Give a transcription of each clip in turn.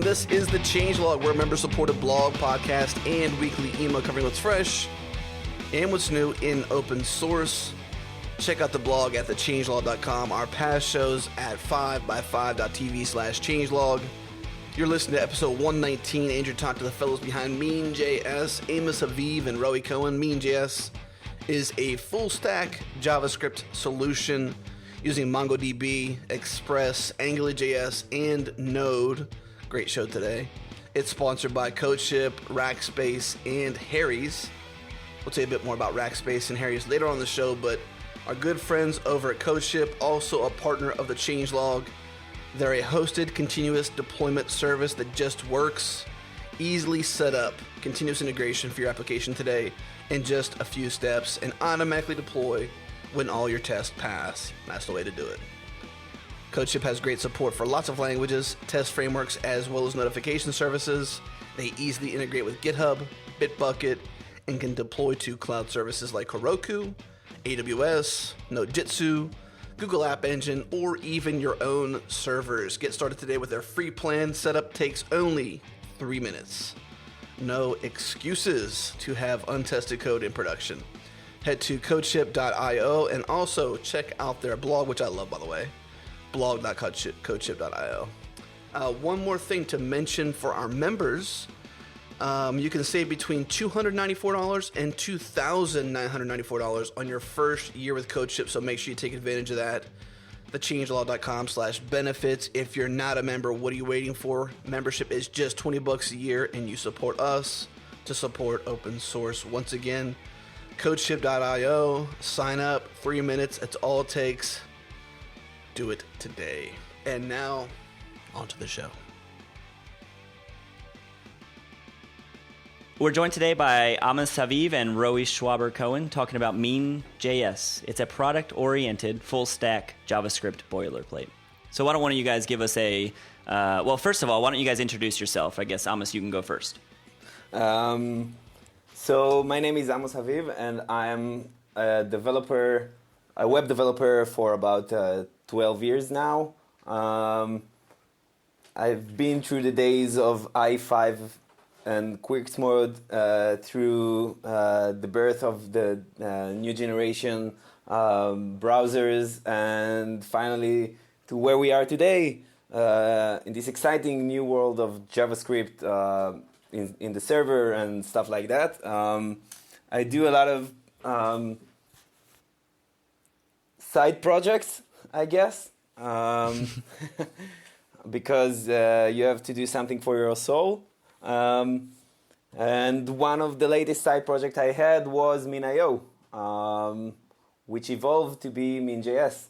This is the Changelog. We're a member-supported blog, podcast, and weekly email covering what's fresh and what's new in open source. Check out the blog at thechangelog.com. Our past shows at 5by5.tv/changelog. You're listening to episode 119. Andrew talked to the fellows behind MEAN.js, Amos, Haviv, and Roie Cohen. MEAN.js is a full-stack JavaScript solution using MongoDB, Express, AngularJS, and Node. Great show today. It's sponsored by CodeShip, Rackspace, and Harry's. We'll tell you a bit more about Rackspace and Harry's later on in the show, but our good friends over at CodeShip, also a partner of the Changelog. They're a hosted continuous deployment service that just works. Easily set up continuous integration for your application today in just a few steps and automatically deploy when all your tests pass. That's the way to do it. CodeShip has great support for lots of languages, test frameworks, as well as notification services. They easily integrate with GitHub, Bitbucket, and can deploy to cloud services like Heroku, AWS, Nodejitsu, Google App Engine, or even your own servers. Get started today with their free plan. Setup takes only 3 minutes. No excuses to have untested code in production. Head to codeship.io and also check out their blog, which I love, by the way, blog.codeship.io. One more thing to mention for our members. You can save between $294 and $2,994 on your first year with CodeShip, so make sure you take advantage of that. thechangelog.com/benefits. If you're not a member, what are you waiting for? Membership is just $20 a year, and you support us to support open source. Once again, codeship.io, sign up, 3 minutes, that's all it takes. Do it today. And now, on to the show. We're joined today by Amos, Haviv, and Roie Cohen talking about MEAN.js. It's a product-oriented, full-stack JavaScript boilerplate. So why don't one of you guys give us a... well, first of all, why don't you guys introduce yourself? I guess, Amos, you can go first. So my name is Amos Haviv, and I'm a web developer for about 12 years now. I've been through the days of i5 and Quicks mode, through the birth of the new generation browsers, and finally to where we are today in this exciting new world of JavaScript in the server and stuff like that. I do a lot of side projects, I guess, because you have to do something for your soul. And one of the latest side projects I had was MEAN.io, which evolved to be MEAN.js.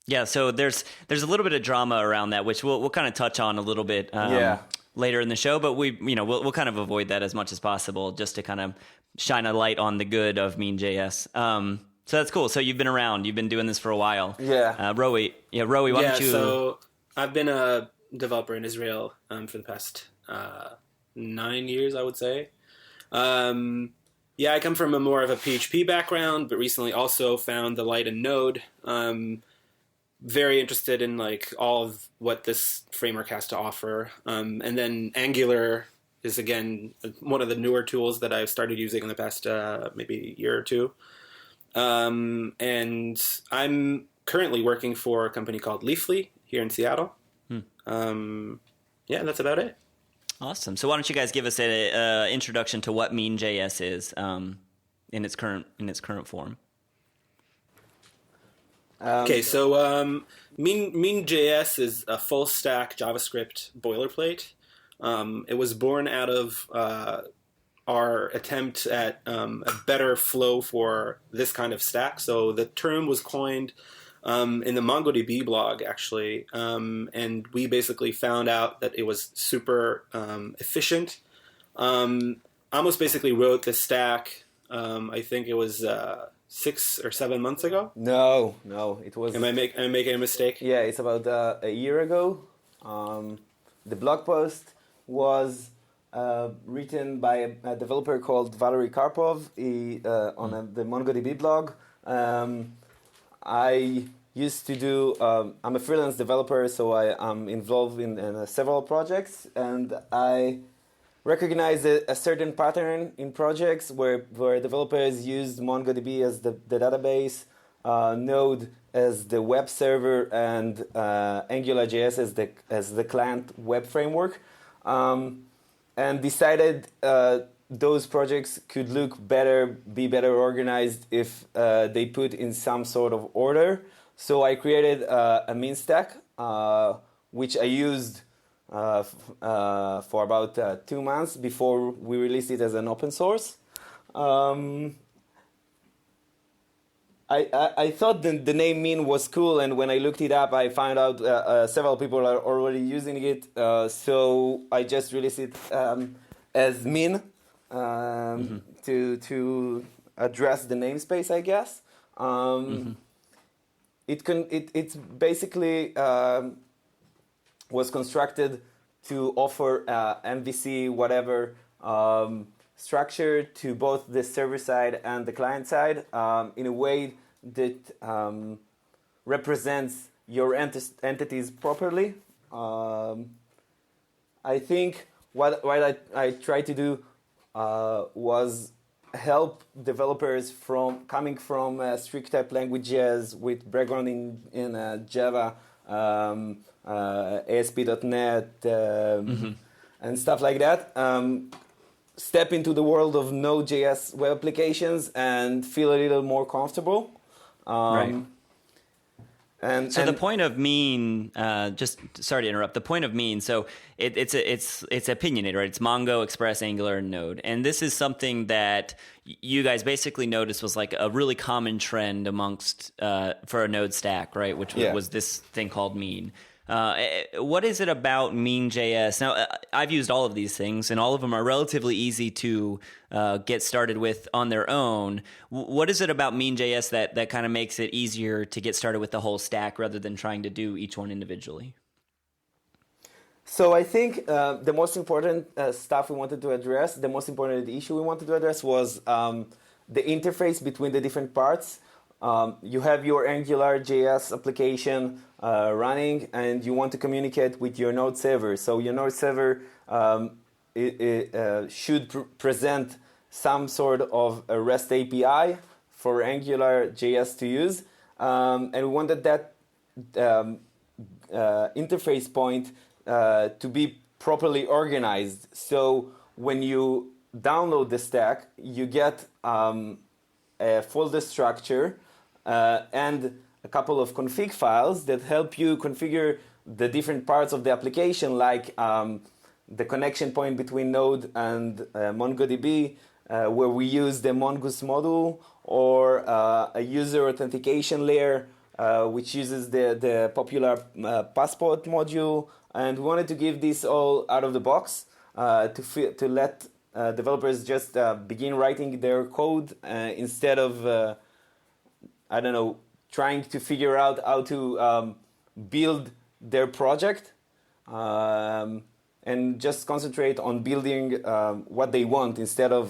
Yeah, so there's a little bit of drama around that, which we'll kind of touch on a little bit later in the show, but we'll kind of avoid that as much as possible, just to kind of shine a light on the good of MEAN.js. So that's cool. So you've been around, you've been doing this for a while. Yeah. Roie, why don't you... So I've been a developer in Israel for the past 9 years, I would say. I come from more of a PHP background, but recently also found the light in Node. Very interested in like all of what this framework has to offer. And then Angular is, again, one of the newer tools that I've started using in the past maybe year or two. And I'm currently working for a company called Leafly here in Seattle. That's about it. Awesome. So why don't you guys give us an introduction to what MEAN.js is in its current form? Okay, so MEAN.js is a full-stack JavaScript boilerplate. It was born out of our attempt at a better flow for this kind of stack. So the term was coined in the MongoDB blog, actually, and we basically found out that it was super efficient. Amos basically wrote the stack, I think it was 6 or 7 months ago. No, it was... Am I making a mistake? Yeah, it's about a year ago. The blog post was written by a developer called Valery Karpov on the MongoDB blog. I used to do. I'm a freelance developer, so I'm involved in several projects, and I recognize a certain pattern in projects where developers use MongoDB as the database, Node as the web server, and AngularJS as the client web framework, and decided those projects could be better organized if they put in some sort of order. So I created a MEAN stack, which I used for about 2 months before we released it as an open source. I thought the name MEAN was cool, and when I looked it up, I found out several people are already using it. So I just released it as MEAN to address the namespace, I guess. It's basically was constructed to offer MVC whatever structure to both the server side and the client side in a way that represents your entities properly. I think what I tried to do was help developers coming from strict type languages with background in Java, ASP.NET, and stuff like that. Step into the world of Node.js web applications and feel a little more comfortable. Right. And the point of MEAN, just sorry to interrupt. The point of MEAN, so it's opinionated, right? It's Mongo, Express, Angular, and Node, and this is something that you guys basically noticed was like a really common trend amongst for a Node stack, right? Which was this thing called MEAN. What is it about MEAN.js? Now, I've used all of these things, and all of them are relatively easy to get started with on their own. What is it about MEAN.js that kind of makes it easier to get started with the whole stack rather than trying to do each one individually? So I think the most important stuff we wanted to address, the most important issue we wanted to address was the interface between the different parts. You have your AngularJS application running, and you want to communicate with your Node server. So your Node server should present some sort of a REST API for AngularJS to use. And we wanted that interface point to be properly organized. So when you download the stack, you get a folder structure and a couple of config files that help you configure the different parts of the application, like the connection point between Node and MongoDB, where we use the Mongoose module, or a user authentication layer, which uses the popular passport module. And we wanted to give this all out of the box to let developers just begin writing their code instead of trying to figure out how to build their project, and just concentrate on building what they want instead of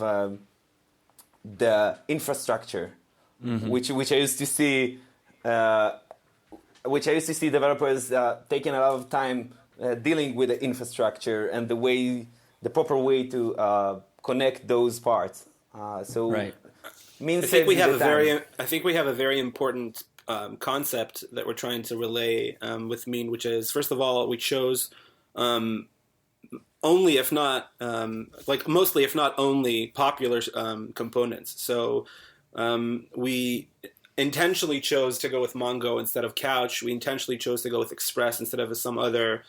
the infrastructure, which I used to see developers taking a lot of time dealing with the infrastructure and the proper way to connect those parts. Right. I think we have a very important concept that we're trying to relay with MEAN, which is, first of all, we chose only, if not mostly, if not only, popular components. So we intentionally chose to go with Mongo instead of Couch. We intentionally chose to go with Express instead of some other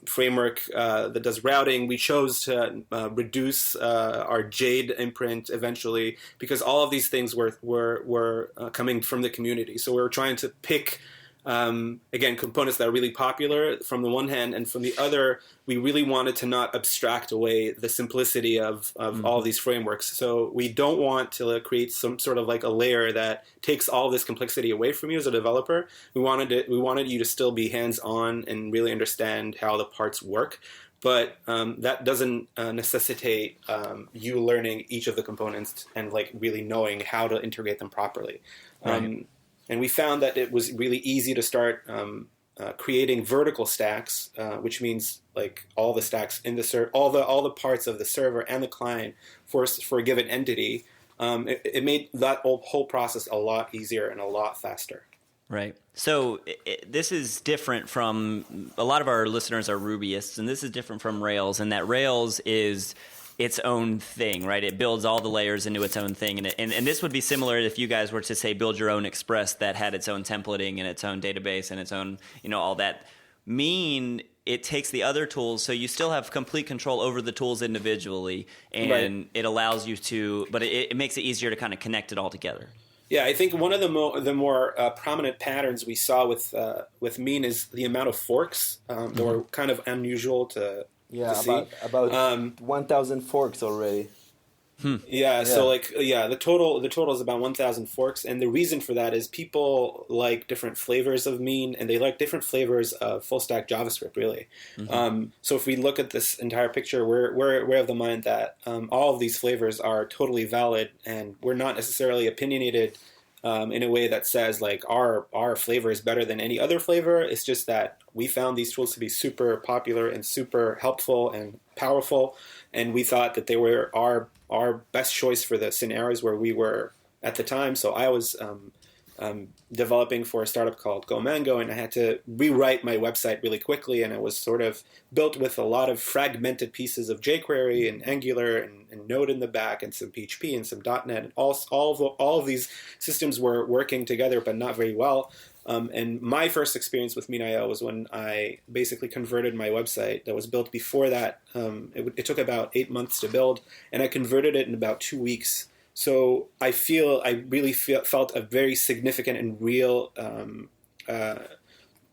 framework that does routing. We chose to reduce our Jade imprint eventually, because all of these things were coming from the community. So we were trying to pick again, components that are really popular from the one hand, and from the other, we really wanted to not abstract away the simplicity of all of these frameworks. So we don't want to create some sort of like a layer that takes all this complexity away from you as a developer. We wanted you to still be hands-on and really understand how the parts work. But that doesn't necessitate you learning each of the components and like really knowing how to integrate them properly. Right. And we found that it was really easy to start creating vertical stacks, which means like all the stacks in the all the parts of the server and the client for a given entity. It made that whole process a lot easier and a lot faster. Right. So this is different from a lot of our listeners are Rubyists, and this is different from Rails, in that Rails is its own thing, right? It builds all the layers into its own thing. And this would be similar if you guys were to say build your own Express that had its own templating and its own database and its own, all that. Mean, it takes the other tools, so you still have complete control over the tools individually, and it allows you to, but it makes it easier to kind of connect it all together. Yeah, I think one of the more prominent patterns we saw with Mean is the amount of forks that were kind of unusual to see. About 1,000 forks already. Yeah, so the total is about 1,000 forks, and the reason for that is people like different flavors of Mean, and they like different flavors of full stack JavaScript, really. So if we look at this entire picture, we're of the mind that all of these flavors are totally valid, and we're not necessarily opinionated in a way that says like our flavor is better than any other flavor. It's just that we found these tools to be super popular and super helpful and powerful, and we thought that they were our best choice for the scenarios where we were at the time. So I was developing for a startup called GoMango, and I had to rewrite my website really quickly, and it was sort of built with a lot of fragmented pieces of jQuery and Angular and Node in the back and some PHP and some .NET. And all of these systems were working together, but not very well. And my first experience with Mean.io was when I basically converted my website that was built before that. It took about 8 months to build, and I converted it in about 2 weeks. So I really felt a very significant and real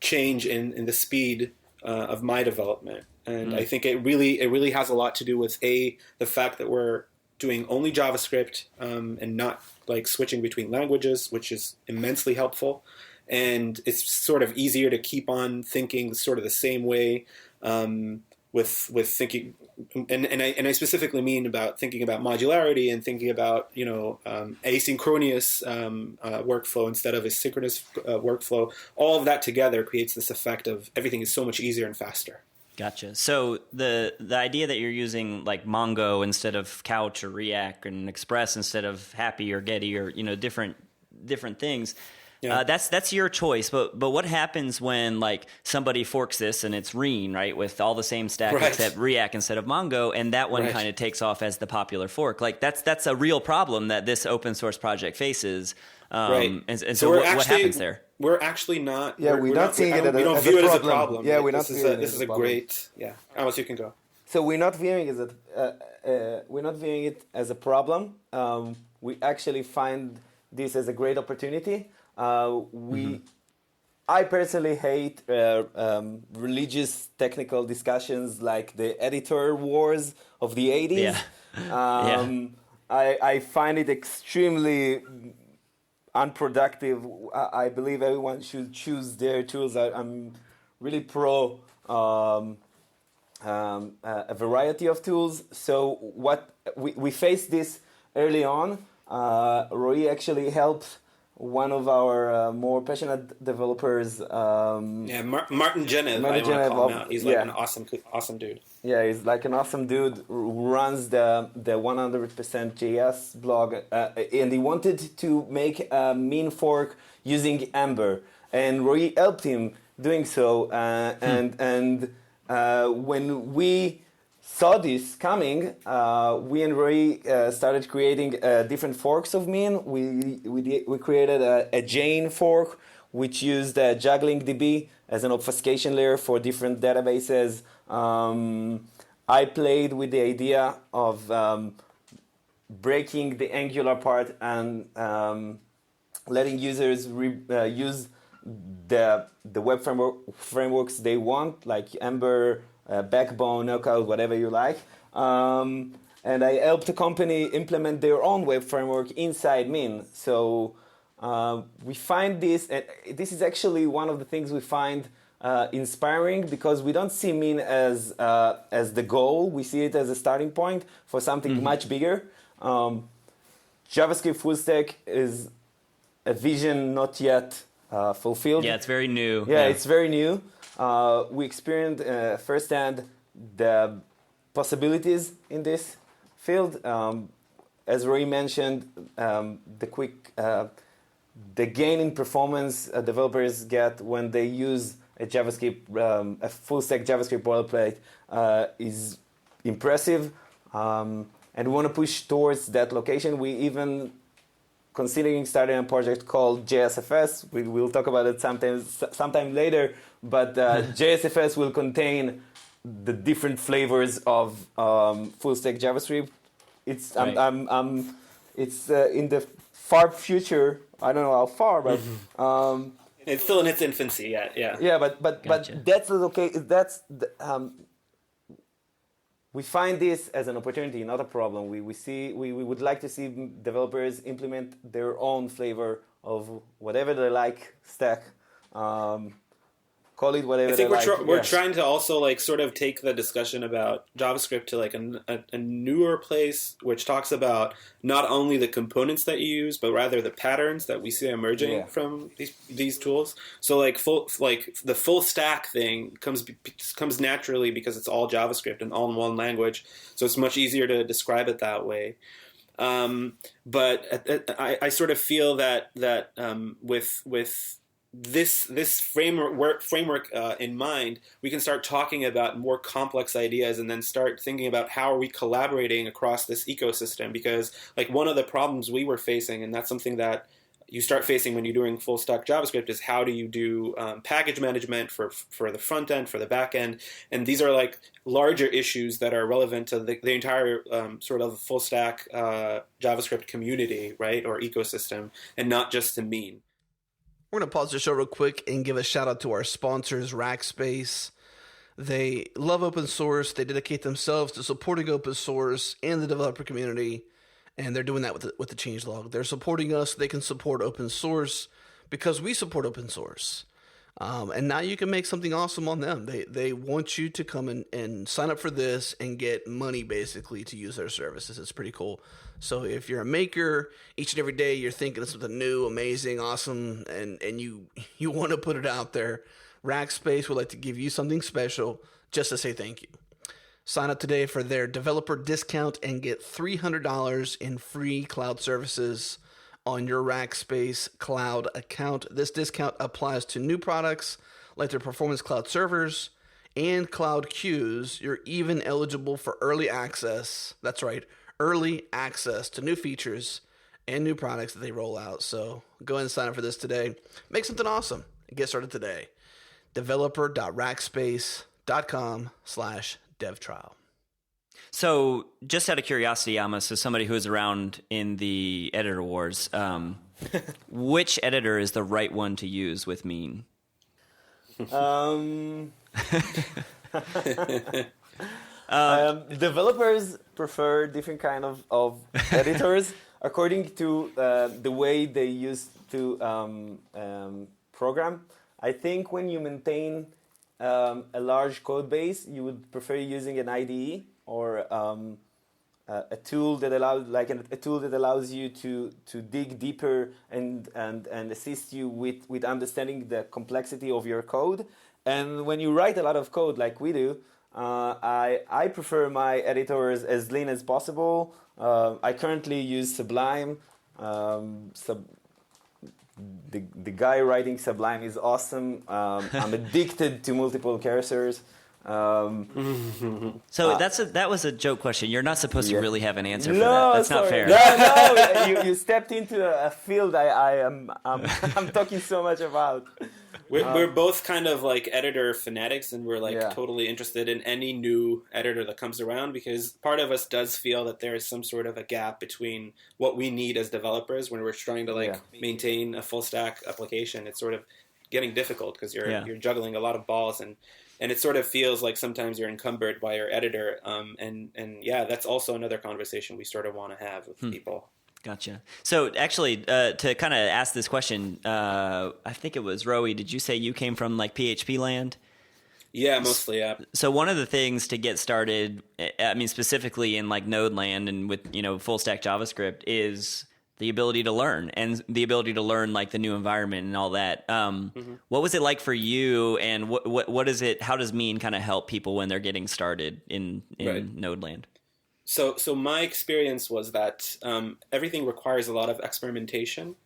change in the speed of my development. And I think it really has a lot to do with the fact that we're doing only JavaScript and not like switching between languages, which is immensely helpful. And it's sort of easier to keep on thinking sort of the same way with thinking, and I specifically mean about thinking about modularity and thinking about asynchronous workflow instead of a synchronous workflow. All of that together creates this effect of everything is so much easier and faster. Gotcha. So the idea that you're using like Mongo instead of Couch or React and Express instead of Happy or Getty or different things. Yeah. That's your choice, but what happens when like somebody forks this and it's Reen, right, with all the same stack except React instead of Mongo, and that one kind of takes off as the popular fork? Like that's a real problem that this open source project faces. And so what happens there? We're actually not. Yeah, we're not seeing it. We don't view it as a problem. Yeah, we're not seeing it. This is a great. Yeah, Amos, you can go. So we're not viewing it as a problem. We actually find this as a great opportunity. I personally hate religious technical discussions like the editor wars of the 80s. I find it extremely unproductive. I believe everyone should choose their tools. I'm really pro a variety of tools. So what we faced this early on. Roie actually helped one of our more passionate developers. Martin Genev. I want to call him out. He's like an awesome dude. Yeah, he's like an awesome dude. Runs the 100% JS blog, and he wanted to make a mean fork using Ember, and Roie helped him doing so. And when we saw this coming, we and Roie started creating different forks of Mean. We created a Jane fork, which used juggling DB as an obfuscation layer for different databases. I played with the idea of breaking the Angular part and letting users use the web frameworks they want, like Ember, Backbone, Knockout, whatever you like. And I helped the company implement their own web framework inside Mean. So we find this, and this is actually one of the things we find inspiring, because we don't see Mean as the goal. We see it as a starting point for something much bigger. JavaScript full stack is a vision not yet fulfilled. Yeah, it's very new. Yeah, it's very new. We experienced firsthand the possibilities in this field. As Roie mentioned, the gain in performance developers get when they use a JavaScript, a full stack JavaScript boilerplate is impressive. And we want to push towards that location. We even considering starting a project called JSFS. We'll talk about it sometime later, but JSFS will contain the different flavors of full stack JavaScript. It's it's in the far future. I don't know how far, but it's still in its infancy yet. Yeah. Yeah, but Gotcha. that's okay. We find this as an opportunity, not a problem. We would like to see developers implement their own flavor of whatever they like stack. Call it whatever I think they like. we're trying to also like sort of take the discussion about JavaScript to like a newer place, which talks about not only the components that you use, but rather the patterns that we see emerging from these tools. So like the full stack thing comes naturally because it's all JavaScript and all in one language, so it's much easier to describe it that way. But I sort of feel that with this framework in mind, we can start talking about more complex ideas and then start thinking about how are we collaborating across this ecosystem. Because like one of the problems we were facing, and that's something that you start facing when you're doing full stack JavaScript, is how do you do package management for the front end, for the back end, and these are like larger issues that are relevant to the entire sort of full stack JavaScript community, right, or ecosystem, and not just to MEAN. We're going to pause the show real quick and give a shout out to our sponsors, Rackspace. They love open source. They dedicate themselves to supporting open source and the developer community, and they're doing that with the changelog. They're supporting us so they can support open source because we support open source. And now you can make something awesome on them. They want you to come and sign up for this and get money basically to use their services. It's pretty cool. So if you're a maker, each and every day you're thinking of something new, amazing, awesome, and you want to put it out there, Rackspace would like to give you something special just to say thank you. Sign up today for their developer discount and get $300 in free cloud services on your Rackspace cloud account. This discount applies to new products like their performance cloud servers and cloud queues. You're even eligible for early access. That's right, early access to new features and new products that they roll out. So go ahead and sign up for this today. Make something awesome and get started today. developer.rackspace.com/devtrial. So, just out of curiosity, Amos, as somebody who is around in the editor wars, which editor is the right one to use with MEAN? Developers prefer different kind of editors according to the way they used to program. I think when you maintain a large code base, you would prefer using an IDE or a tool that allows you to dig deeper and assist you with understanding the complexity of your code. And when you write a lot of code like we do, I prefer my editors as lean as possible. I currently use Sublime. The guy writing Sublime is awesome. I'm addicted to multiple cursors. So that was a joke question. You're not supposed to really have an answer for No, that. That's not sorry. fair. No, you stepped into a field I'm talking so much about. We're both kind of like editor fanatics, and we're like totally interested in any new editor that comes around, because part of us does feel that there is some sort of a gap between what we need as developers when we're trying to maintain a full stack application. It's sort of getting difficult because you're juggling a lot of balls, and it sort of feels like sometimes you're encumbered by your editor. And that's also another conversation we sort of want to have with people. Gotcha. So actually, to kind of ask this question, I think it was Roie. Did you say you came from like PHP land? Yeah, mostly. Yeah. So one of the things to get started, I mean, specifically in like Node land and with full stack JavaScript, is the ability to learn and the ability to learn like the new environment and all that. What was it like for you, and what is it? How does MEAN kind of help people when they're getting started in Node land? So my experience was that everything requires a lot of experimentation,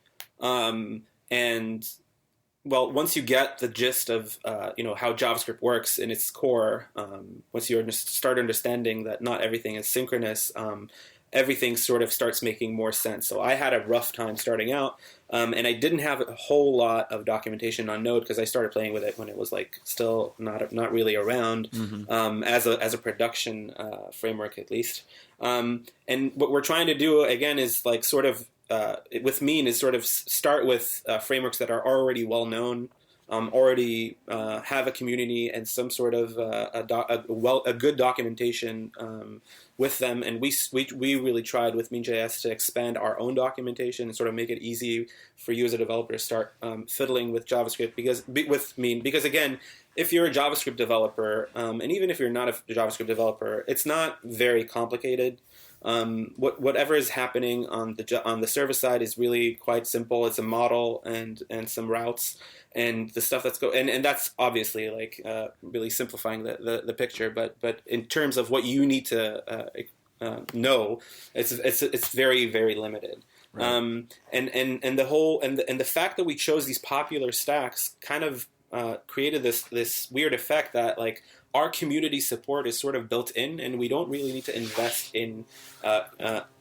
and well, once you get the gist of how JavaScript works in its core, once you start understanding that not everything is synchronous, everything sort of starts making more sense. So I had a rough time starting out, and I didn't have a whole lot of documentation on Node because I started playing with it when it was like still not really around as a production framework at least. And what we're trying to do again is like sort of with MEAN is sort of start with frameworks that are already well known, already have a community and some sort of a good documentation with them. And we really tried with MEAN.js to expand our own documentation and sort of make it easy for you as a developer to start fiddling with JavaScript with MEAN. Because again, if you're a JavaScript developer, and even if you're not a JavaScript developer, it's not very complicated. Whatever is happening on the server side is really quite simple. It's a model and some routes and the stuff and that's obviously like really simplifying the picture. But in terms of what you need to know, it's very, very limited. Right. And the fact that we chose these popular stacks kind of created this weird effect that like our community support is sort of built in, and we don't really need to invest in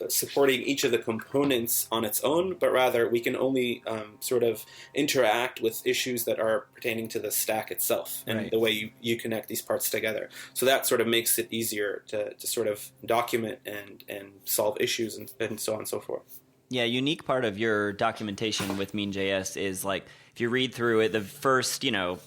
supporting each of the components on its own, but rather we can only sort of interact with issues that are pertaining to the stack itself and the way you connect these parts together. So that sort of makes it easier to sort of document and solve issues and so on and so forth. Yeah, a unique part of your documentation with MEAN.js is like, if you read through it, the first, 10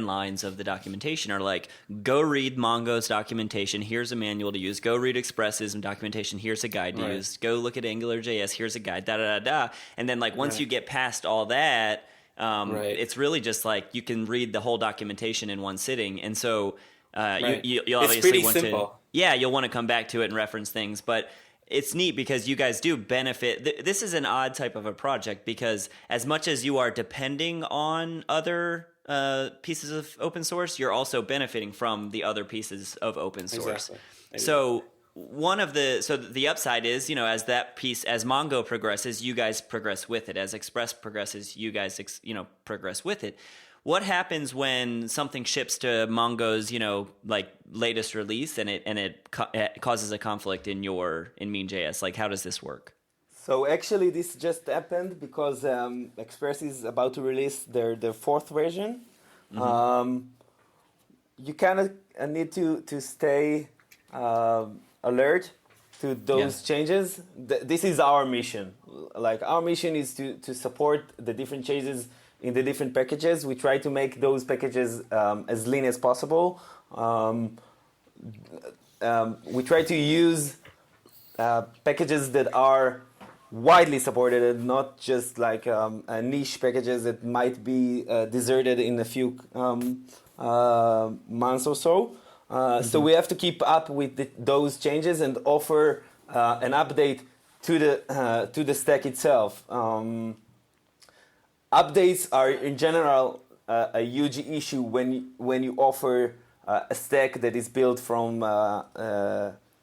lines of the documentation are like, go read Mongo's documentation, here's a manual to use. Go read Express's documentation, here's a guide to use. Go look at AngularJS, here's a guide, da-da-da-da. And then like once you get past all that, it's really just like you can read the whole documentation in one sitting. And so you'll obviously want simple. You'll want to come back to it and reference things. But it's neat because you guys do benefit. This is an odd type of a project because as much as you are depending on other pieces of open source, you're also benefiting from the other pieces of open source. Exactly. So the upside is, as that piece, as Mongo progresses, you guys progress with it. As Express progresses, you guys, progress with it. What happens when something ships to Mongo's, like latest release and it causes a conflict in MEAN.js? Like, how does this work? So actually, this just happened because Express is about to release their fourth version. Mm-hmm. You kind of need to stay alert to those changes. This is our mission. Like, our mission is to support the different changes in the different packages. We try to make those packages as lean as possible. We try to use packages that are widely supported and not just like niche packages that might be deserted in a few months or so. So we have to keep up with those changes and offer an update to the stack itself. Updates are in general a huge issue when you offer a stack that is built from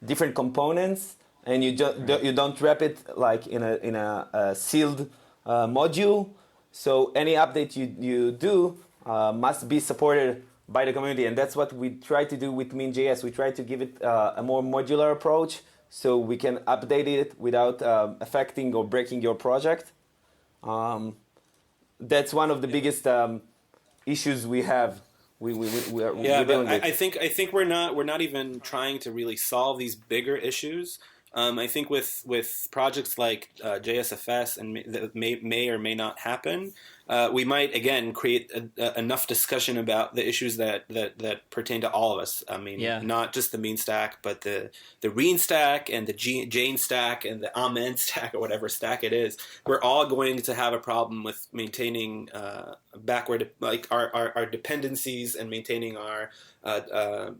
different components and you don't wrap it like in a sealed module. So any update you do must be supported by the community, and that's what we try to do with MEAN.js. We try to give it a more modular approach so we can update it without affecting or breaking your project. That's one of the biggest issues we have. We're dealing with. I think we're not even trying to really solve these bigger issues. I think with projects like JSFS and that may or may not happen, we might again create enough discussion about the issues that pertain to all of us. I mean, not just the MEAN stack, but the Rien stack and the Jane stack and the Amen stack or whatever stack it is. We're all going to have a problem with maintaining backward, like our dependencies and maintaining our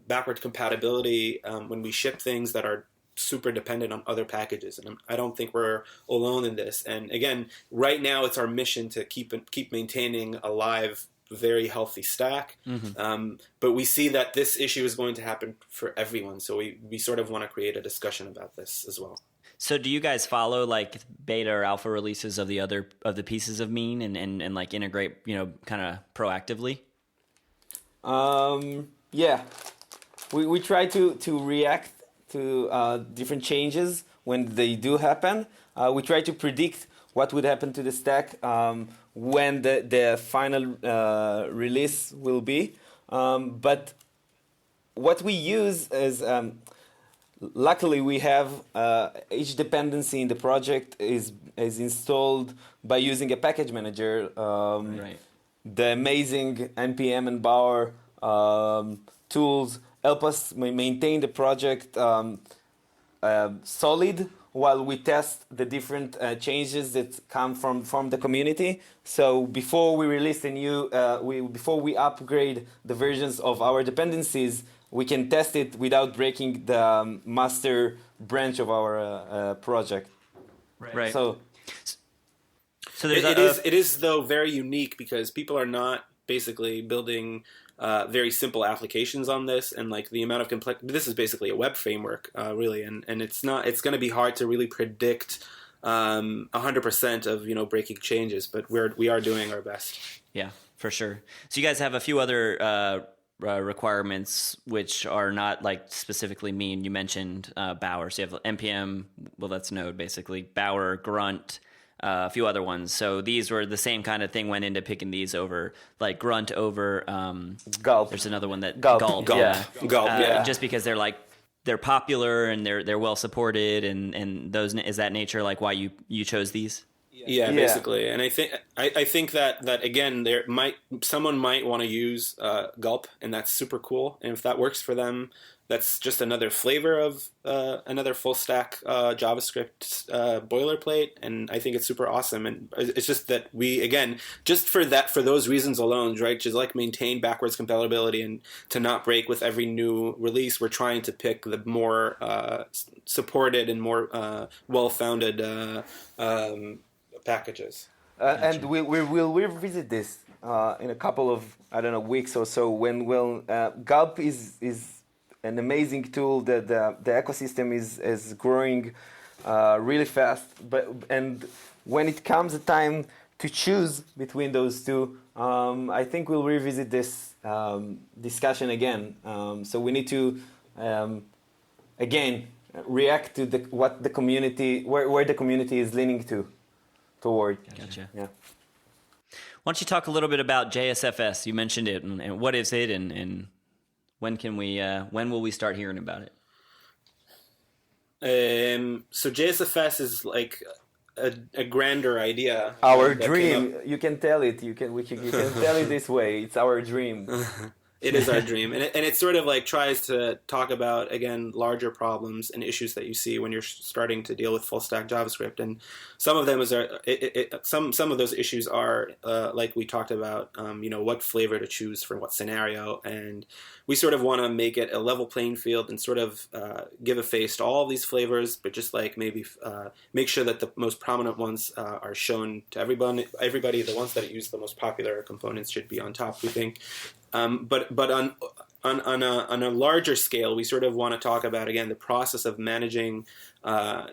backward compatibility when we ship things that are super dependent on other packages, and I don't think we're alone in this. And again, right now it's our mission to keep maintaining a live, very healthy stack. But we see that this issue is going to happen for everyone, so we sort of want to create a discussion about this as well. So do you guys follow like beta or alpha releases of the pieces of Mean and like integrate, kind of proactively? Yeah, we try to react to different changes when they do happen. We try to predict what would happen to the stack when the final release will be. But what we use is, luckily we have each dependency in the project is installed by using a package manager. Right. The amazing NPM and Bower tools help us maintain the project solid while we test the different changes that come from the community. So before we release before we upgrade the versions of our dependencies, we can test it without breaking the master branch of our project. Right. So it is though very unique because people are not basically building very simple applications on this, and like the amount of complexity. This is basically a web framework, really, and it's going to be hard to really predict 100% of breaking changes, but we are doing our best. Yeah, for sure. So you guys have a few other requirements which are not like specifically Mean. You mentioned Bower, so you have npm. Well, that's Node basically. Bower, Grunt. A few other ones. So these were the same kind of thing went into picking these over, like Grunt over Gulp. There's another one that Gulp. Yeah. Gulp, yeah. Just because they're popular and they're well supported and those is that nature like why you chose these? Yeah, basically. And I think that again someone might want to use Gulp, and that's super cool. And if that works for them, that's just another flavor of another full stack JavaScript boilerplate, and I think it's super awesome. And it's just that just for those reasons alone, right, just like maintain backwards compatibility and to not break with every new release, we're trying to pick the more supported and more well-founded packages. And we'll revisit this in a couple of weeks or so when Gulp is an amazing tool that the ecosystem is growing really fast. And when it comes a time to choose between those two, I think we'll revisit this discussion again. So we need to again react to where the community is leaning toward. Gotcha. Yeah. Why don't you talk a little bit about JSFS? You mentioned it, and what is it, and when will we start hearing about it? So JSFS is like a grander idea. Our dream. You can tell it. You can tell it this way. It's our dream. It is our dream, and it sort of like tries to talk about again larger problems and issues that you see when you're starting to deal with full stack JavaScript, and some of them some of those issues are like we talked about, what flavor to choose for what scenario, and we sort of want to make it a level playing field and sort of give a face to all of these flavors, but just like maybe make sure that the most prominent ones are shown to everybody. The ones that use the most popular components should be on top, we think. But on a larger scale, we sort of want to talk about again the process of managing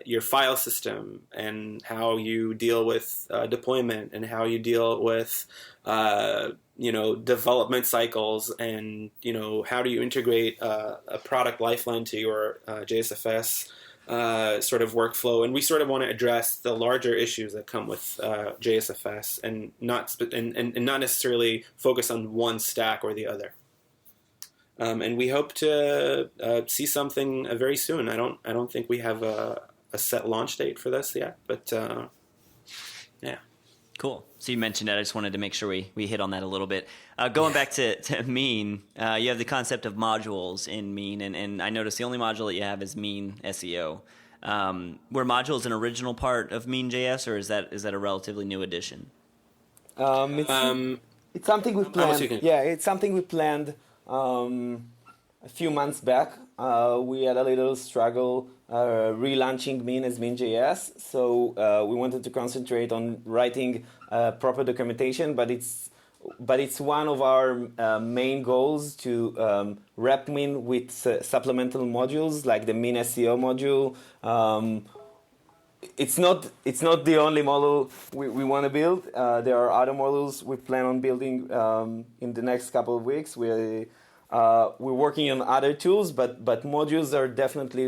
your file system and how you deal with deployment and how you deal with development cycles, and how do you integrate a product lifeline to your JSFS sort of workflow. And we sort of want to address the larger issues that come with JSFS and not necessarily focus on one stack or the other. And we hope to see something very soon. I don't think we have a set launch date for this yet, but yeah. Cool. So you mentioned that. I just wanted to make sure we hit on that a little bit. Going back to Mean, you have the concept of modules in Mean, and I noticed the only module that you have is Mean SEO. Were modules an original part of MEAN.js, or is that a relatively new addition? It's something we planned. Yeah, it's something we planned a few months back, we had a little struggle relaunching Mean as Mean.js. So we wanted to concentrate on writing proper documentation, but it's one of our main goals to wrap Mean with supplemental modules like the Mean SEO module. It's not the only model we want to build. There are other models we plan on building in the next couple of weeks. We're working on other tools, but modules are definitely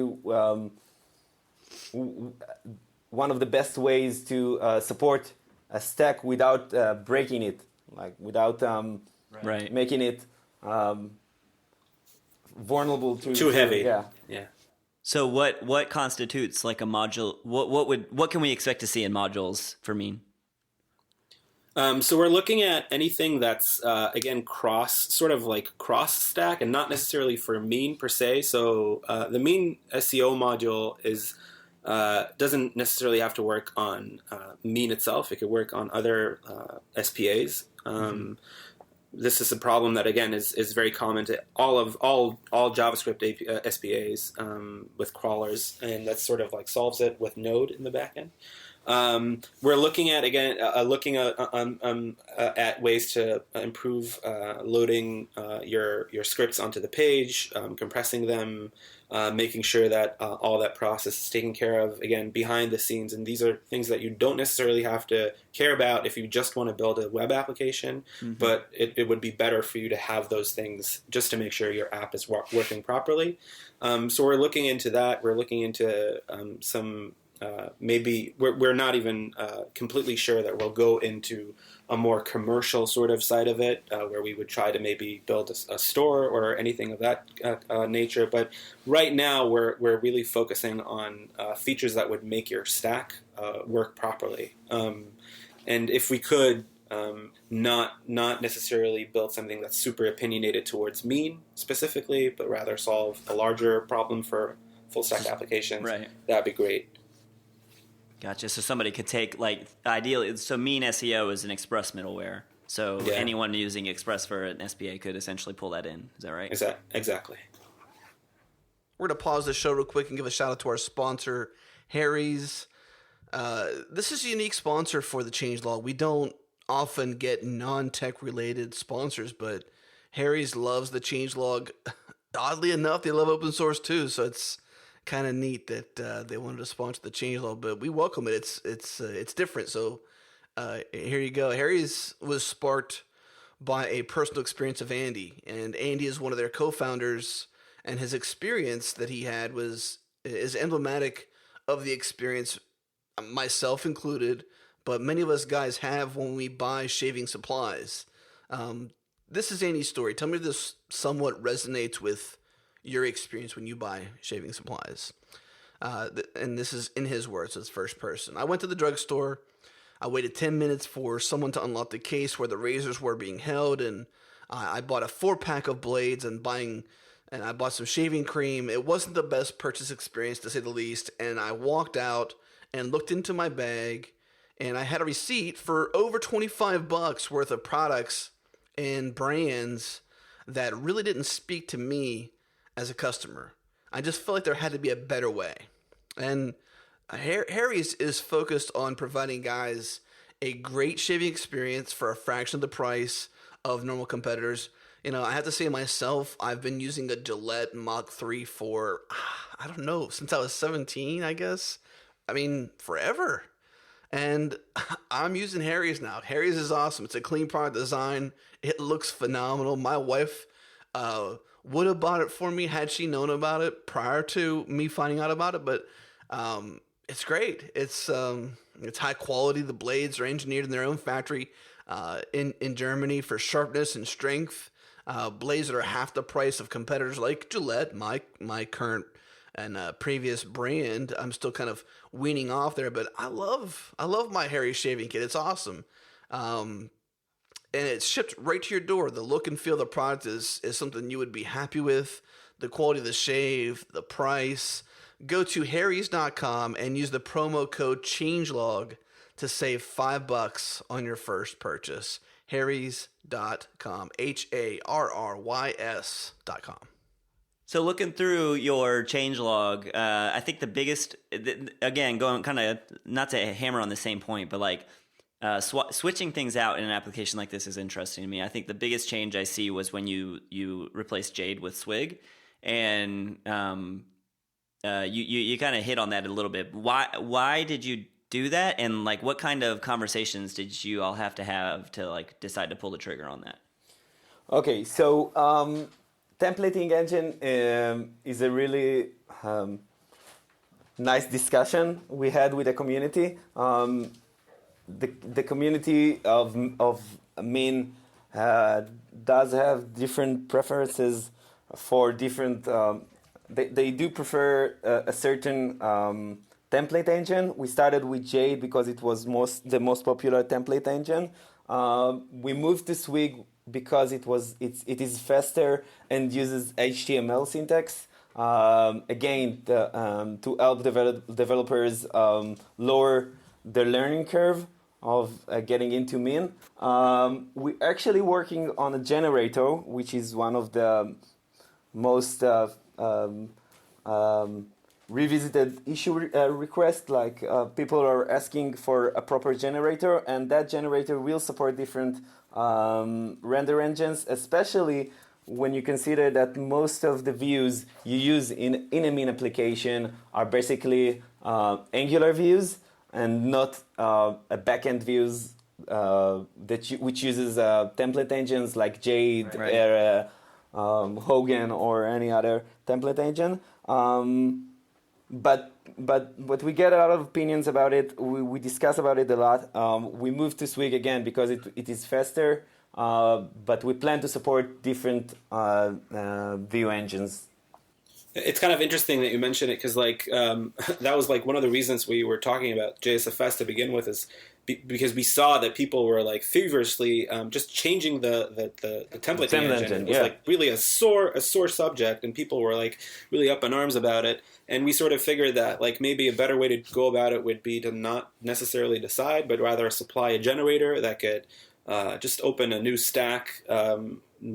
one of the best ways to support a stack without breaking it, like without making it vulnerable to too heavy. Yeah. So what constitutes like a module? What can we expect to see in modules for Mean? So we're looking at anything that's again sort of like cross stack, and not necessarily for Mean per se. So the Mean SEO module doesn't necessarily have to work on Mean itself. It could work on other SPAs. This is a problem that again is very common to all JavaScript SPAs with crawlers, and that sort of like solves it with Node in the backend. We're looking at at ways to improve loading your scripts onto the page, compressing them, making sure that all that process is taken care of, again, behind the scenes. And these are things that you don't necessarily have to care about if you just want to build a web application, but it would be better for you to have those things just to make sure your app is working properly. So we're looking into that. We're looking into some... maybe we're not even completely sure that we'll go into a more commercial sort of side of it, where we would try to maybe build a store or anything of that nature. But right now, we're really focusing on features that would make your stack work properly. And if we could, not necessarily build something that's super opinionated towards Mean specifically, but rather solve a larger problem for full stack applications, that'd be great. Gotcha. So somebody could take, like, ideally, so Mean SEO is an Express middleware. So anyone using Express for an SPA could essentially pull that in. Is that right? Exactly. We're going to pause the show real quick and give a shout out to our sponsor, Harry's. This is a unique sponsor for the changelog. We don't often get non-tech related sponsors, but Harry's loves the changelog. Oddly enough, they love open source too, so it's kind of neat that they wanted to sponsor the changelog, but we welcome it. It's different. So here you go. Harry's was sparked by a personal experience of Andy, and Andy is one of their co-founders, and his experience that he had is emblematic of the experience, myself included, but many of us guys have when we buy shaving supplies. This is Andy's story. Tell me if this somewhat resonates with your experience when you buy shaving supplies. And this is in his words, it's first person. I went to the drugstore. I waited 10 minutes for someone to unlock the case where the razors were being held, and I bought a 4-pack of blades and I bought some shaving cream. It wasn't the best purchase experience, to say the least, and I walked out and looked into my bag, and I had a receipt for over $25 worth of products and brands that really didn't speak to me as a customer. I just felt like there had to be a better way. And Harry's is focused on providing guys a great shaving experience for a fraction of the price of normal competitors. You know, I have to say myself, I've been using a Gillette Mach 3 for, I don't know, since I was 17, I guess. I mean, forever. And I'm using Harry's now. Harry's is awesome. It's a clean product design. It looks phenomenal. My wife would have bought it for me had she known about it prior to me finding out about it, but it's great. It's high quality. The blades are engineered in their own factory in Germany for sharpness and strength. Blades that are half the price of competitors like Gillette, my current and previous brand. I'm still kind of weaning off there, but I love my Harry shaving kit. It's awesome. And it's shipped right to your door. The look and feel of the product is something you would be happy with. The quality of the shave, the price. Go to harrys.com and use the promo code changelog to save $5 on your first purchase. harrys.com, HARRYS.com. So looking through your changelog, I think the biggest, again, going kind of not to hammer on the same point, but like switching things out in an application like this is interesting to me. I think the biggest change I see was when you replaced Jade with Swig, and you kind of hit on that a little bit. Why did you do that, and like what kind of conversations did you all have to like decide to pull the trigger on that? Okay, so templating engine is a really nice discussion we had with the community. The community of MEAN does have different preferences for different. They do prefer a certain template engine. We started with Jade because it was the most popular template engine. We moved to Swig because it is faster and uses HTML syntax. Again, to help developers lower their learning curve of getting into MEAN. We're actually working on a generator, which is one of the most revisited issue requests. Like people are asking for a proper generator, and that generator will support different render engines, especially when you consider that most of the views you use in a MEAN application are basically Angular views and not a backend views which uses template engines like Jade, right. Hogan, or any other template engine. But we get a lot of opinions about it. We discuss about it a lot. We moved to Swig again because it is faster, but we plan to support different view engines. It's kind of interesting that you mention it because that was like one of the reasons we were talking about JSFS to begin with, is because we saw that people were like feverishly just changing the template engine. It was like really a sore subject, and people were like really up in arms about it. And we sort of figured that like maybe a better way to go about it would be to not necessarily decide, but rather supply a generator that could just open a new stack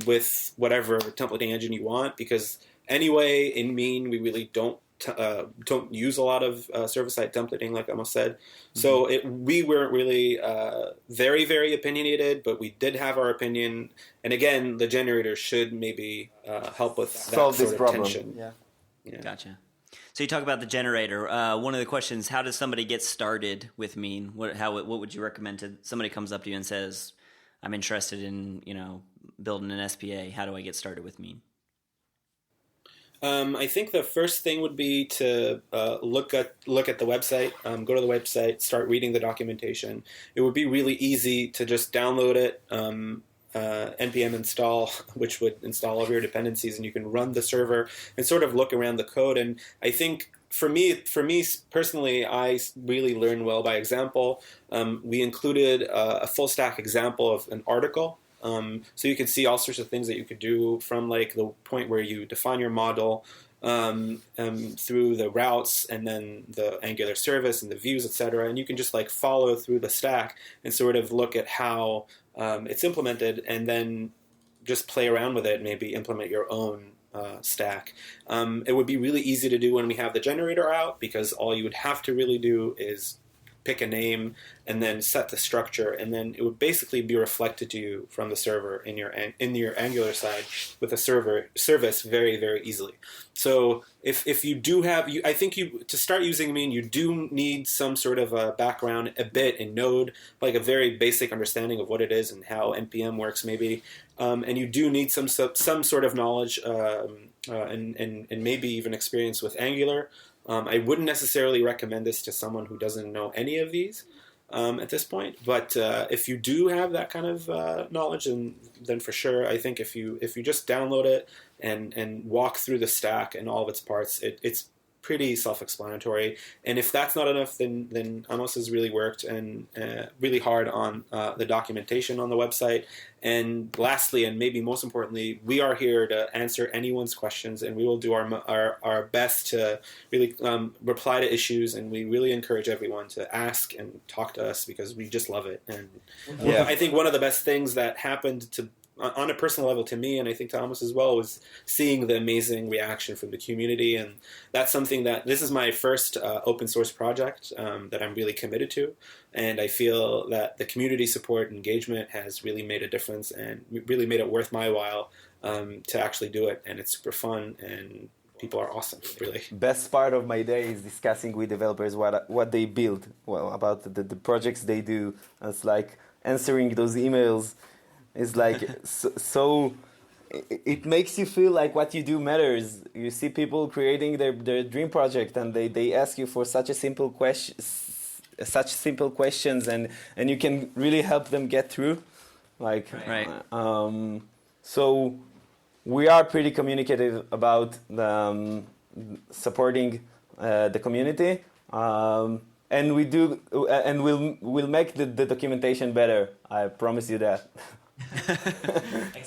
with whatever templating engine you want. Because anyway, in MEAN, we really don't use a lot of server-side templating, like Amos said. Mm-hmm. So we weren't really very, very opinionated, but we did have our opinion. And again, the generator should maybe help with solve this problem. Tension. Yeah. Gotcha. So you talk about the generator. One of the questions: how does somebody get started with MEAN? What would you recommend to somebody comes up to you and says, "I'm interested in building an SPA. How do I get started with MEAN?" I think the first thing would be to look at the website, go to the website, start reading the documentation. It would be really easy to just download it, npm install, which would install all of your dependencies, and you can run the server and sort of look around the code. And I think for me personally, I really learn well by example. We included a full stack example of an article. So you can see all sorts of things that you could do from like the point where you define your model through the routes and then the Angular service and the views, etc. And you can just like follow through the stack and sort of look at how it's implemented, and then just play around with it, maybe implement your own stack. It would be really easy to do when we have the generator out, because all you would have to really do is pick a name and then set the structure, and then it would basically be reflected to you from the server in your Angular side with a service very, very easily. So if you do have, I think to start using MEAN, you do need some sort of a background, a bit in Node, like a very basic understanding of what it is and how npm works, maybe, and you do need some sort of knowledge and maybe even experience with Angular. I wouldn't necessarily recommend this to someone who doesn't know any of these at this point. But if you do have that kind of knowledge, then for sure, I think if you just download it and walk through the stack and all of its parts, it's pretty self-explanatory. And if that's not enough, then Amos has really worked and really hard on the documentation on the website. And lastly, and maybe most importantly, we are here to answer anyone's questions, and we will do our best to really reply to issues. And we really encourage everyone to ask and talk to us, because we just love it. And I think one of the best things that happened on a personal level to me, and I think to Amos as well, was seeing the amazing reaction from the community. And that's something that this is my first open source project that I'm really committed to. And I feel that the community support and engagement has really made a difference and really made it worth my while to actually do it. And it's super fun, and people are awesome, really. Best part of my day is discussing with developers what they build, well, about the projects they do. It's like answering those emails is like so it makes you feel like what you do matters. You see people creating their dream project, and they ask you for such simple questions, and you can really help them get through. Like, right. So we are pretty communicative about supporting the community, and we do, and we'll make the documentation better. I promise you that.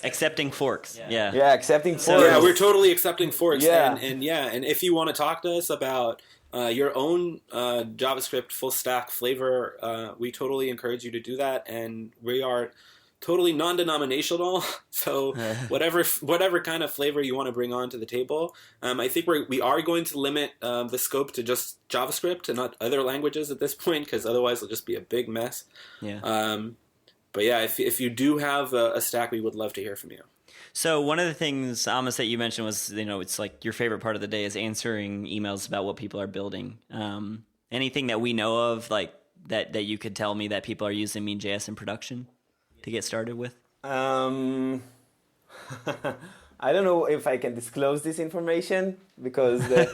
Accepting forks. Yeah. Yeah, accepting forks. Yeah, we're totally accepting forks. Yeah. And if you want to talk to us about your own JavaScript full stack flavor, we totally encourage you to do that. And we are totally non-denominational, so whatever kind of flavor you want to bring onto the table. I think we are going to limit the scope to just JavaScript and not other languages at this point, because otherwise it'll just be a big mess. Yeah. But yeah, if you do have a stack, we would love to hear from you. So one of the things, Amos, that you mentioned was, it's like your favorite part of the day is answering emails about what people are building. Anything that we know of, like that you could tell me that people are using MEAN.js in production to get started with? I don't know if I can disclose this information, because they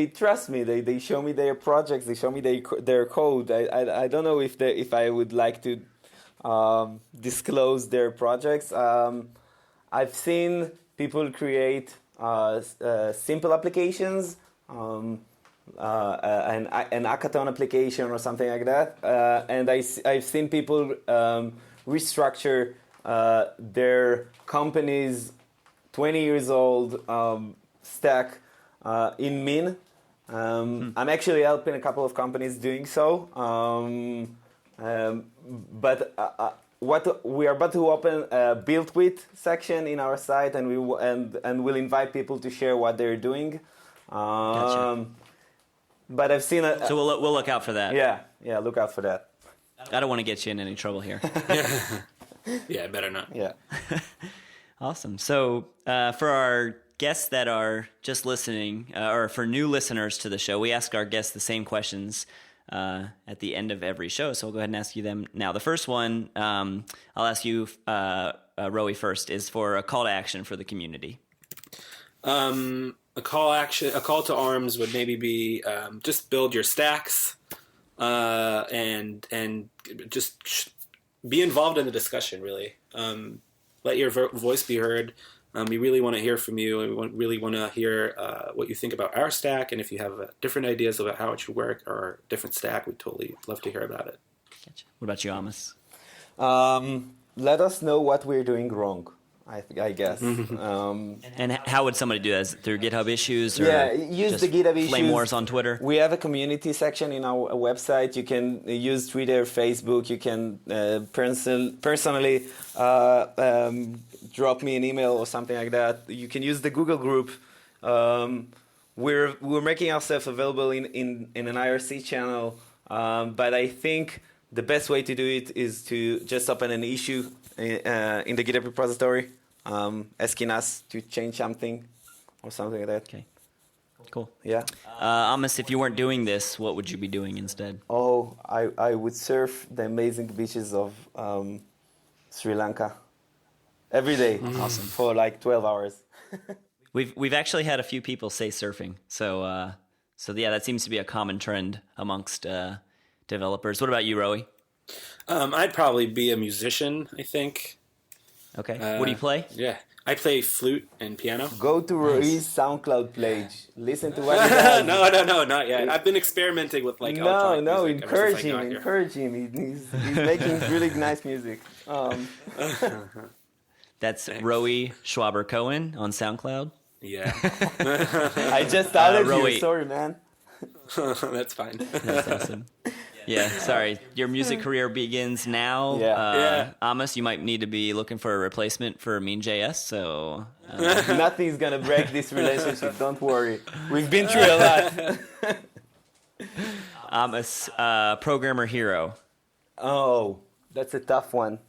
trust me. They show me their projects. They show me their code. I don't know if I would like to disclose their projects. I've seen people create simple applications, an hackathon application or something like that, and I've seen people restructure their company's 20 years old stack in Mean. I'm actually helping a couple of companies doing so. But what we are about to open a build with section in our site, and we'll invite people to share what they're doing. Gotcha. But I've seen so we'll look out for that. Yeah, look out for that. I don't want to get you in any trouble here. Yeah, better not. Yeah. Awesome. So for our guests that are just listening, or for new listeners to the show, we ask our guests the same questions at the end of every show. So we'll go ahead and ask you them now. The first one, I'll ask you, Roie, first, is for a call to action for the community. A call to arms would maybe be just build your stacks, and just be involved in the discussion. Really, let your voice be heard. We really want to hear from you, and we really want to hear what you think about our stack, and if you have different ideas about how it should work or a different stack, we'd totally love to hear about it. Gotcha. What about you, Amos? Let us know what we're doing wrong, I guess. And how would somebody do that? Is it through GitHub issues? Or use the GitHub issues. Flame wars on Twitter? We have a community section in our website. You can use Twitter, Facebook. You can personally drop me an email or something like that. You can use the Google group. We're making ourselves available in an IRC channel, but I think the best way to do it is to just open an issue in the GitHub repository, asking us to change something or something like that. Okay, cool. Yeah. Amos, if you weren't doing this, what would you be doing instead? Oh, I would surf the amazing beaches of Sri Lanka every day. Awesome. For like 12 hours. We've actually had a few people say surfing, so yeah, that seems to be a common trend amongst developers. What about you, Roie? I'd probably be a musician, I think. Okay. What do you play? Yeah, I play flute and piano. Go to Roie's SoundCloud page. Listen to what he does. No, not yet. I've been experimenting with like electronic music encourage him. He's making really nice music. That's Roie Schwaber Cohen on SoundCloud. Yeah. I just started you. Sorry, man. That's fine. That's awesome. Yeah, sorry. Your music career begins now. Yeah. Amos, you might need to be looking for a replacement for MEAN.js, so... Nothing's gonna break this relationship, don't worry. We've been through a lot. Amos, programmer hero. Oh, that's a tough one.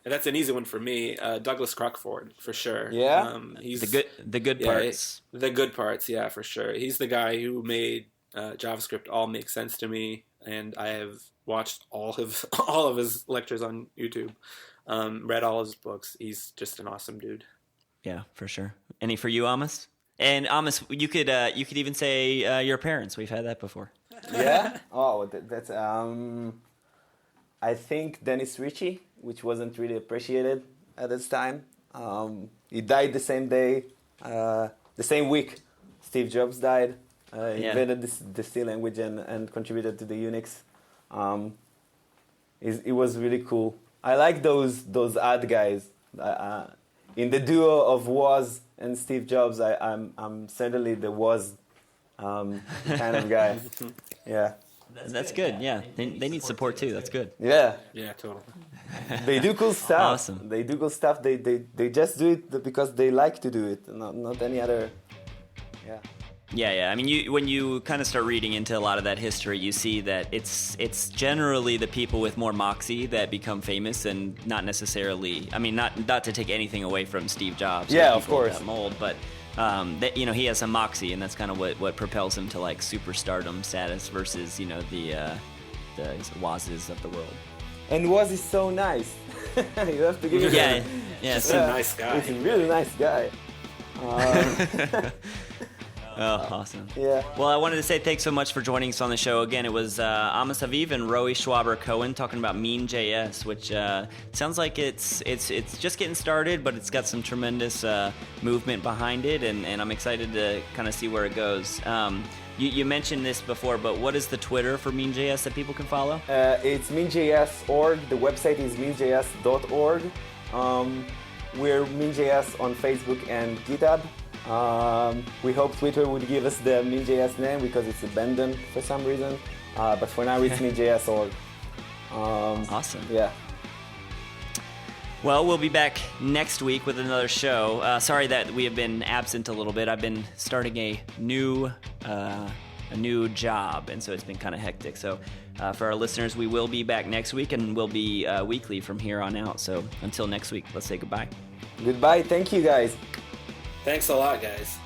And that's an easy one for me. Douglas Crockford, for sure. Yeah? He's The good parts. The good parts, yeah, for sure. He's the guy who made JavaScript all make sense to me, and I have watched all of his lectures on YouTube, read all his books. He's just an awesome dude. Yeah, for sure. Any for you, Amos? And Amos, you could even say your parents. We've had that before. Yeah? Oh, that's... I think Dennis Ritchie, which wasn't really appreciated at this time. He died the same day, the same week Steve Jobs died. He invented the C language and contributed to the Unix. It was really cool. I like those odd guys. In the duo of Woz and Steve Jobs, I'm certainly the Woz kind of guy. Yeah. That's good. Yeah, they need support too. That's good. Yeah. Yeah, totally. They do cool stuff. Awesome. They do cool stuff. They just do it because they like to do it, not any other. Yeah. Yeah. I mean, when you kind of start reading into a lot of that history, you see that it's generally the people with more moxie that become famous, and not necessarily. I mean, not to take anything away from Steve Jobs. Yeah, of course. That mold, but. That, he has some moxie, and that's kind of what propels him to like superstardom status versus the Woz's of the world. And Woz is so nice. You have to give him. Yeah. Just a nice guy. He's a really nice guy. Oh, awesome. Yeah. Well, I wanted to say thanks so much for joining us on the show. Again, it was Amos Haviv and Roie Cohen talking about MEAN.js, which sounds like it's just getting started, but it's got some tremendous movement behind it, and I'm excited to kind of see where it goes. You mentioned this before, but what is the Twitter for MEAN.js that people can follow? It's MEAN.js.org. The website is meanjs.org. We're MEAN.js on Facebook and GitHub. We hope Twitter would give us the MEAN.js name because it's abandoned for some reason. But for now, it's MEAN.js.org. Awesome. Yeah. Well, we'll be back next week with another show. Sorry that we have been absent a little bit. I've been starting a new job, and so it's been kind of hectic. So for our listeners, we will be back next week, and we'll be weekly from here on out. So until next week, let's say goodbye. Goodbye. Thank you, guys. Thanks a lot, guys.